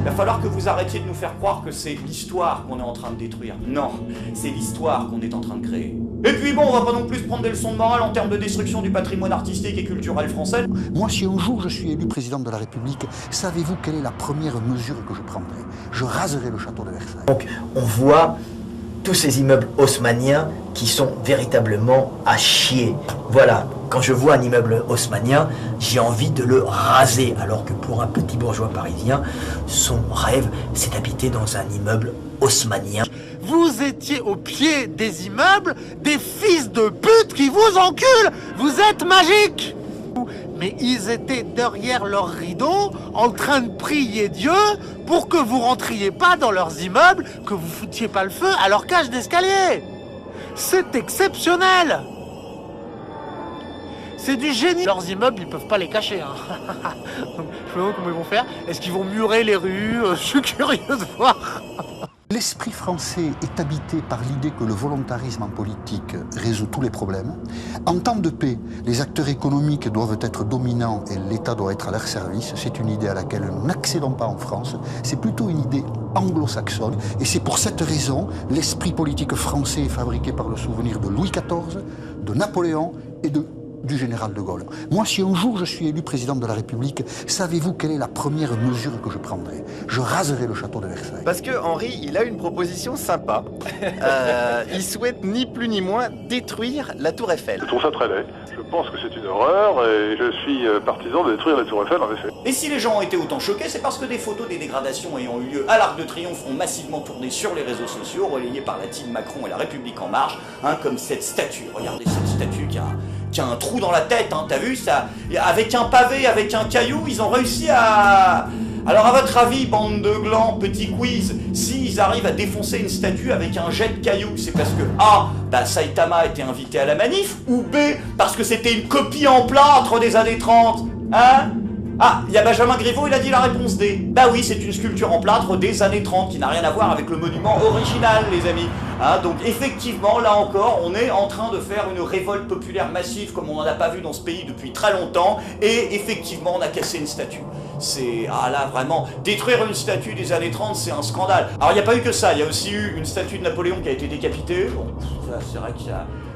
va falloir que vous arrêtiez de nous faire croire que c'est l'histoire qu'on est en train de détruire. Non, c'est l'histoire qu'on est en train de créer. Et puis bon, on va pas non plus prendre des leçons de morale en termes de destruction du patrimoine artistique et culturel français. Moi, si un jour je suis élu président de la République, savez-vous quelle est la première mesure que je prendrai? Je raserai le château de Versailles. Donc, on voit tous ces immeubles haussmanniens qui sont véritablement à chier. Voilà, quand je vois un immeuble haussmannien, j'ai envie de le raser, alors que pour un petit bourgeois parisien, son rêve, c'est d'habiter dans un immeuble haussmannien. Vous étiez au pied des immeubles, des fils de pute qui vous enculent. Vous êtes magiques. Mais ils étaient derrière leurs rideaux, en train de prier Dieu pour que vous rentriez pas dans leurs immeubles, que vous foutiez pas le feu à leur cage d'escalier. C'est exceptionnel. C'est du génie. Leurs immeubles, ils peuvent pas les cacher. Hein. Donc, je me demande comment ils vont faire. Est-ce qu'ils vont murer les rues? Je suis curieux de voir. L'esprit français est habité par l'idée que le volontarisme en politique résout tous les problèmes. En temps de paix, les acteurs économiques doivent être dominants et l'État doit être à leur service. C'est une idée à laquelle nous n'accédons pas en France. C'est plutôt une idée anglo-saxonne. Et c'est pour cette raison, l'esprit politique français est fabriqué par le souvenir de Louis XIV, de Napoléon et du général de Gaulle. Moi, si un jour je suis élu président de la République, savez-vous quelle est la première mesure que je prendrai? Je raserai le château de Versailles. Parce que Henri, il a une proposition sympa. Il souhaite ni plus ni moins détruire la Tour Eiffel. Je trouve ça très laid. Je pense que c'est une horreur et je suis partisan de détruire la Tour Eiffel en effet. Et si les gens ont été autant choqués, c'est parce que des photos des dégradations ayant eu lieu à l'Arc de Triomphe ont massivement tourné sur les réseaux sociaux, relayées par la team Macron et la République En Marche, comme cette statue. Regardez cette statue qui a un trou dans la tête, t'as vu ça? Avec un pavé, avec un caillou, ils ont réussi à... Alors à votre avis, bande de glands, petit quiz, s'ils arrivent à défoncer une statue avec un jet de cailloux, c'est parce que A, Saitama a été invité à la manif, ou B, parce que c'était une copie en plâtre des années 30, hein? Ah, il y a Benjamin Griveaux, il a dit la réponse D. Bah oui, c'est une sculpture en plâtre des années 30 qui n'a rien à voir avec le monument original, les amis. Donc effectivement, là encore, on est en train de faire une révolte populaire massive comme on n'en a pas vu dans ce pays depuis très longtemps. Et effectivement, on a cassé une statue. C'est... Ah là, vraiment, détruire une statue des années 30, c'est un scandale. Alors il n'y a pas eu que ça, il y a aussi eu une statue de Napoléon qui a été décapitée. Bon, c'est vrai que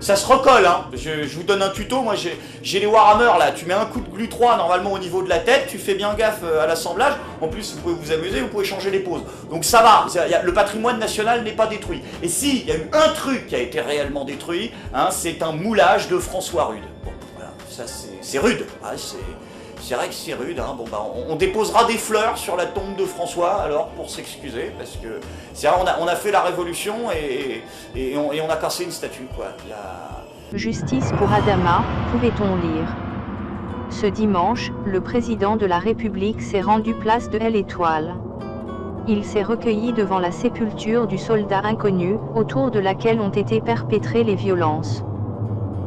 ça se recolle, hein. Je vous donne un tuto, moi j'ai les Warhammer là, tu mets un coup de glu 3 normalement au niveau de la tête, tu fais bien gaffe à l'assemblage, en plus vous pouvez vous amuser, vous pouvez changer les poses. Donc ça va, le patrimoine national n'est pas détruit. Et si, il y a eu un truc qui a été réellement détruit, c'est un moulage de François Rude. Bon, voilà, ça c'est rude, c'est vrai que c'est rude, hein. Bon, on déposera des fleurs sur la tombe de François, alors, pour s'excuser, parce que c'est vrai, on a fait la révolution et on a cassé une statue, quoi. Justice pour Adama, pouvait-on lire? Ce dimanche, le président de la République s'est rendu place de l'Étoile. Il s'est recueilli devant la sépulture du soldat inconnu, autour de laquelle ont été perpétrées les violences.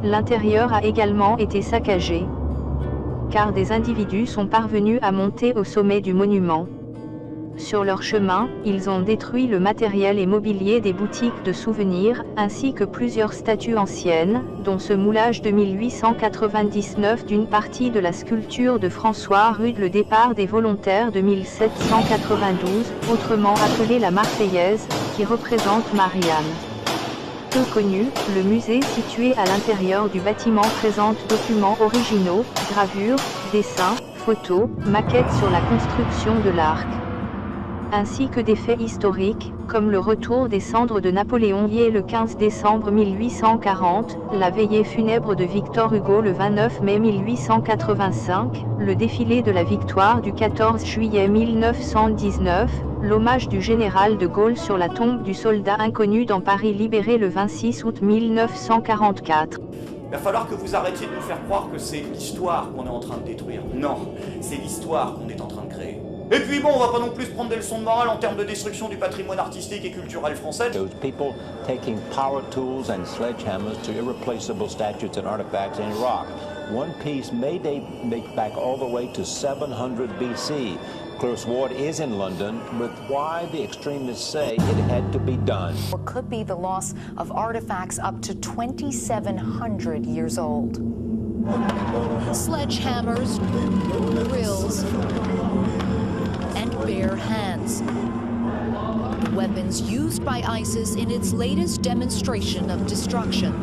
L'intérieur a également été saccagé, car des individus sont parvenus à monter au sommet du monument. Sur leur chemin, ils ont détruit le matériel et mobilier des boutiques de souvenirs, ainsi que plusieurs statues anciennes, dont ce moulage de 1899 d'une partie de la sculpture de François Rude, le départ des volontaires de 1792, autrement appelée la Marseillaise, qui représente Marianne. Peu connu, le musée situé à l'intérieur du bâtiment présente documents originaux, gravures, dessins, photos, maquettes sur la construction de l'arc, ainsi que des faits historiques, comme le retour des cendres de Napoléon le 15 décembre 1840, la veillée funèbre de Victor Hugo le 29 mai 1885, le défilé de la victoire du 14 juillet 1919, l'hommage du général de Gaulle sur la tombe du soldat inconnu dans Paris libéré le 26 août 1944. Il va falloir que vous arrêtiez de nous faire croire que c'est l'histoire qu'on est en train de détruire. Non, c'est l'histoire qu'on est en train de créer. Et puis bon, on va pas non plus prendre des leçons de morale en termes de destruction du patrimoine artistique et culturel français. Those people taking power tools and sledgehammers to irreplaceable statues and artifacts in Iraq. One piece may date back all the way to 700 BC. Klaus Ward is in London with why the extremists say it had to be done. What could be the loss of artifacts up to 2,700 years old. Sledgehammers, drills, and bare hands. Weapons used by ISIS in its latest demonstration of destruction.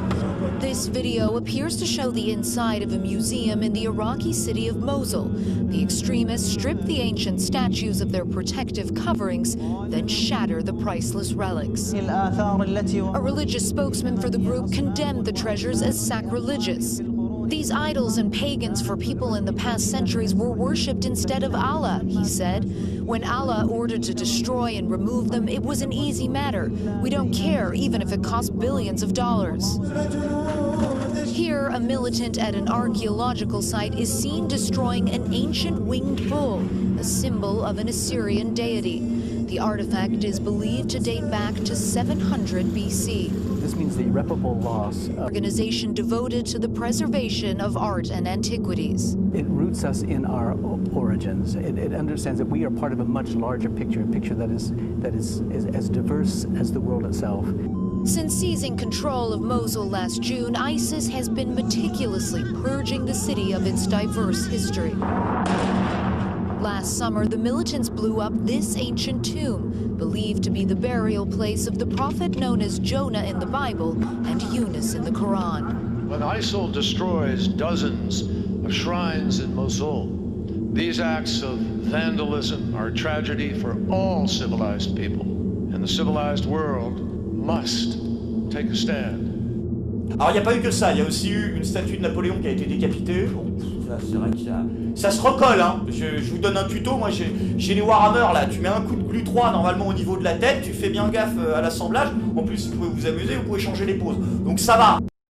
This video appears to show the inside of a museum in the Iraqi city of Mosul. The extremists strip the ancient statues of their protective coverings, then shatter the priceless relics. A religious spokesman for the group condemned the treasures as sacrilegious. These idols and pagans for people in the past centuries were worshipped instead of Allah, he said. When Allah ordered to destroy and remove them, it was an easy matter. We don't care, even if it cost billions of dollars. Here, a militant at an archaeological site is seen destroying an ancient winged bull, a symbol of an Assyrian deity. The artifact is believed to date back to 700 BC. This means the irreparable loss. Organization devoted to the preservation of art and antiquities. It roots us in our origins. It understands that we are part of a much larger picture, a picture that is as diverse as the world itself. Since seizing control of Mosul last June, ISIS has been meticulously purging the city of its diverse history. Last summer, the militants blew up this ancient tomb, believed to be the burial place of the prophet known as Jonah in the Bible and Yunus in the Quran. When ISIL destroys dozens of shrines in Mosul, these acts of vandalism are a tragedy for all civilized people, and the civilized world must take a stand. Alors il n'y a pas eu que ça, il y a aussi eu une statue de Napoléon qui a été décapitée. Bon, c'est vrai que ça se recolle, hein. Je vous donne un tuto, moi j'ai les Warhammer là, tu mets un coup de glu 3 normalement au niveau de la tête, tu fais bien gaffe à l'assemblage, en plus vous pouvez vous amuser, vous pouvez changer les poses, donc ça va.